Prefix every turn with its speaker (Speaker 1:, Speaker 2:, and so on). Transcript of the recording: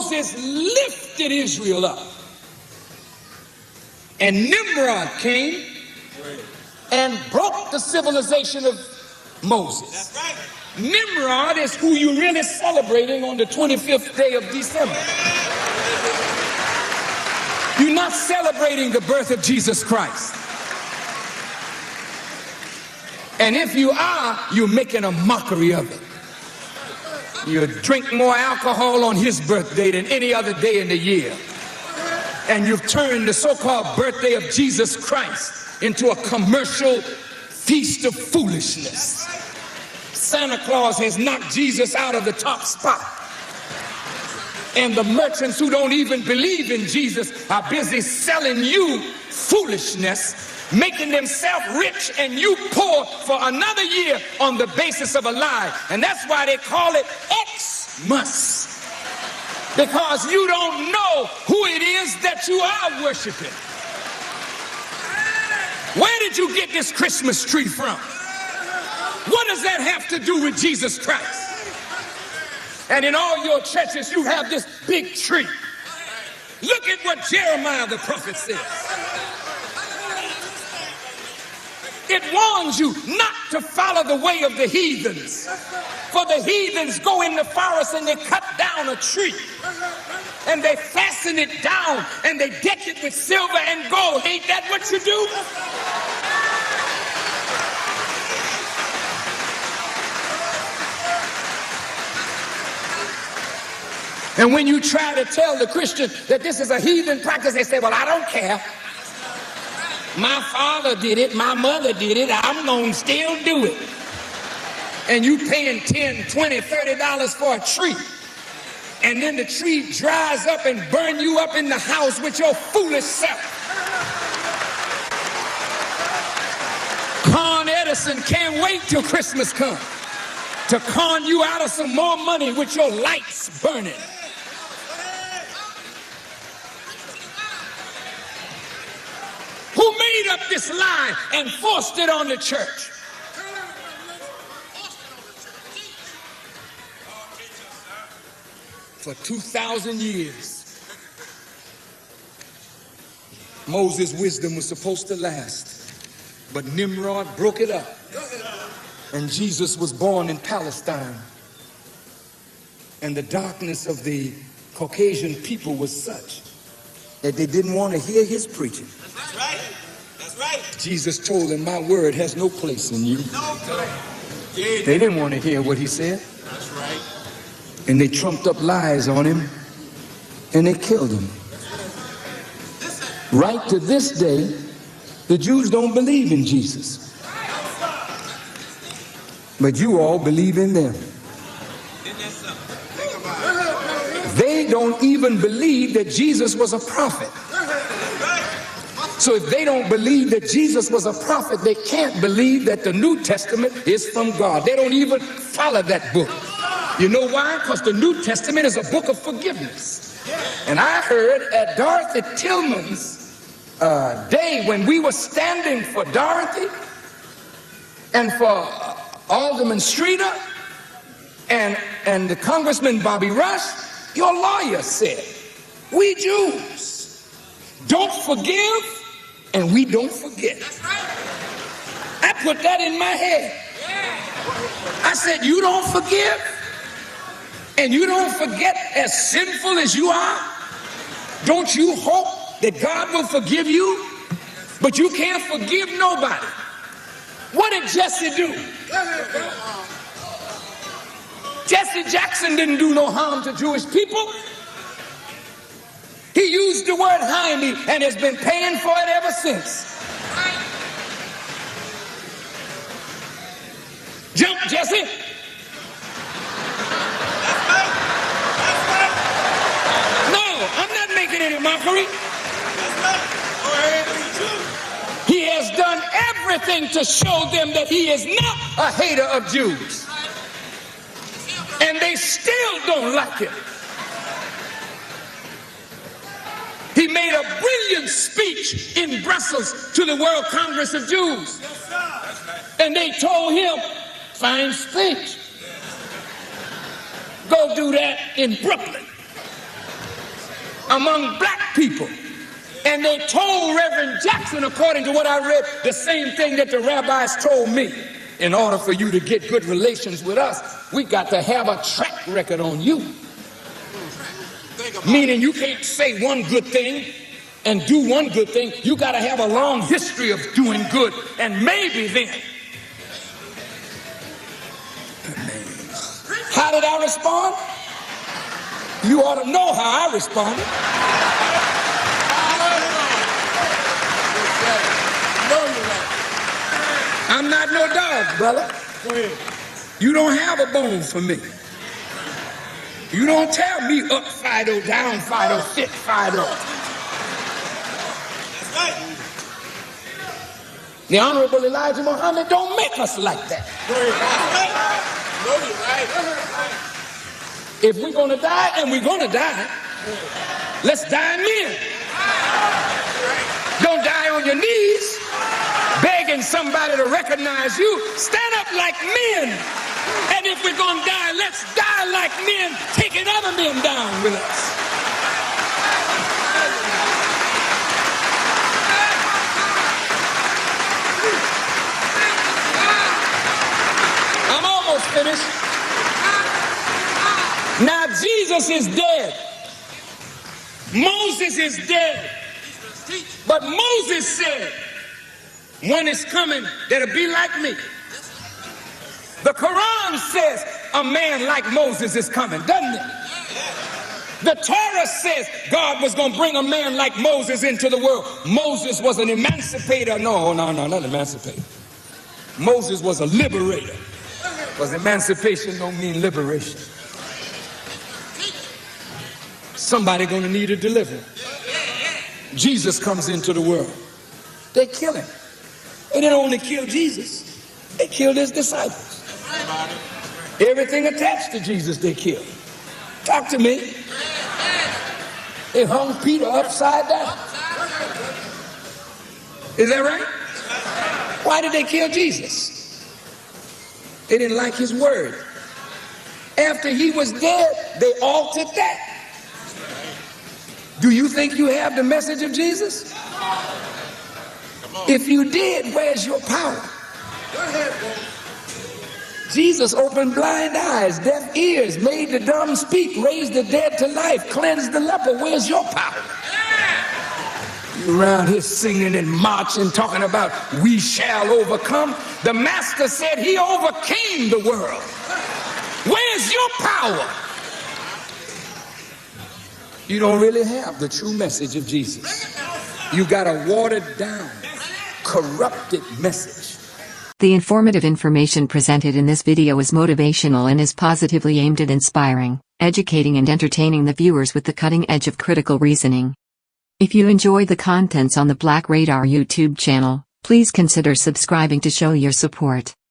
Speaker 1: Moses lifted Israel up. And Nimrod came and broke the civilization of Moses.
Speaker 2: That's right.
Speaker 1: Nimrod is who you're really celebrating on the 25th day of December. You're not celebrating the birth of Jesus Christ. And if you are, you're making a mockery of it. You drink more alcohol on his birthday than any other day in the year. And you've turned the so-called birthday of Jesus Christ into a commercial feast of foolishness. Santa Claus has knocked Jesus out of the top spot. And the merchants who don't even believe in Jesus are busy selling you foolishness, making themselves rich and you poor for another year on the basis of a lie. And that's why they call it Xmas. Because you don't know who it is that you are worshiping. Where did you get this Christmas tree from? What does that have to do with Jesus Christ? And in all your churches, you have this big tree. Look at what Jeremiah the prophet says. It warns you not to follow the way of the heathens. For the heathens go in the forest and they cut down a tree. And they fasten it down and they deck it with silver and gold. Ain't that what you do? And when you try to tell the Christian that this is a heathen practice, they say, well, I don't care. My father did it, my mother did it, I'm going to still do it. And you paying $10, $20, $30 for a tree. And then the tree dries up and burn you up in the house with your foolish self. Con Edison can't wait till Christmas comes to con you out of some more money with your lights burning. Who made up this lie and forced it on the church? For 2,000 years, Moses' wisdom was supposed to last, but Nimrod broke it up. And Jesus was born in Palestine. And the darkness of the Caucasian people was such that they didn't want to hear his preaching.
Speaker 2: That's right. That's right.
Speaker 1: Jesus told them, my word has no place in you.
Speaker 2: No.
Speaker 1: They didn't want to hear what he said.
Speaker 2: That's right.
Speaker 1: And they trumped up lies on him and they killed him. Right to this day, the Jews don't believe in Jesus. But you all believe in them. They don't even believe that Jesus was a prophet. So if they don't believe that Jesus was a prophet, they can't believe that the New Testament is from God. They don't even follow that book. You know why? Because the New Testament is a book of forgiveness. And I heard at Dorothy Tillman's day when we were standing for Dorothy and for Alderman Streeter and the Congressman Bobby Rush, your lawyer said, we Jews don't forgive and we don't forget. I put that in my head. I said, you don't forgive and you don't forget as sinful as you are? Don't you hope that God will forgive you? But you can't forgive nobody. What did Jesse do? Jesse Jackson didn't do no harm to Jewish people. He used the word Jaime and has been paying for it ever since. Jump, Jesse. No, I'm not making any mockery. He has done everything to show them that he is not a hater of Jews. And they still don't like him. He made a brilliant speech in Brussels to the World Congress of Jews. And they told him, fine speech. Go do that in Brooklyn. among black people. And they told Reverend Jackson, according to what I read, the same thing that the rabbis told me. In order for you to get good relations with us, we got to have a track record on you. Meaning you can't say one good thing and do one good thing. You got to have a long history of doing good. And maybe then. How did I respond? You ought to know how I responded. I'm not no dog, brother. You don't have a bone for me. You don't tell me up Fido, down Fido, sit Fido. The Honorable Elijah Muhammad don't make us like that. If we're going to die, and we're going to die, let's die men. Don't die on your knees, begging somebody to recognize you. Stand up like men. And if we're going to die, let's die like men, taking other men down with us. I'm almost finished. Now Jesus is dead. Moses is dead. But Moses said, one is coming that'll be like me. The Quran says a man like Moses is coming, doesn't it? The Torah says God was going to bring a man like Moses into the world. Moses was an emancipator. No, not emancipator. Moses was a liberator. Because emancipation don't mean liberation. Somebody going to need a deliverer. Jesus comes into the world. They kill him. They didn't only kill Jesus. They killed his disciples. Everything attached to Jesus they killed. Talk to me. They hung Peter upside down. Is that right? Why did they kill Jesus? They didn't like his word. After he was dead, they altered that. Do you think you have the message of Jesus? If you did, where's your power? Jesus opened blind eyes, deaf ears, made the dumb speak, raised the dead to life, cleansed the leper. Where's your power? You around here singing and marching, talking about we shall overcome. The master said he overcame the world. Where's your power? You don't really have the true message of Jesus. You got a watered down, corrupted message.
Speaker 3: The informative information presented in this video is motivational and is positively aimed at inspiring, educating and entertaining the viewers with the cutting edge of critical reasoning. If you enjoy the contents on the Black Radar YouTube channel, please consider subscribing to show your support.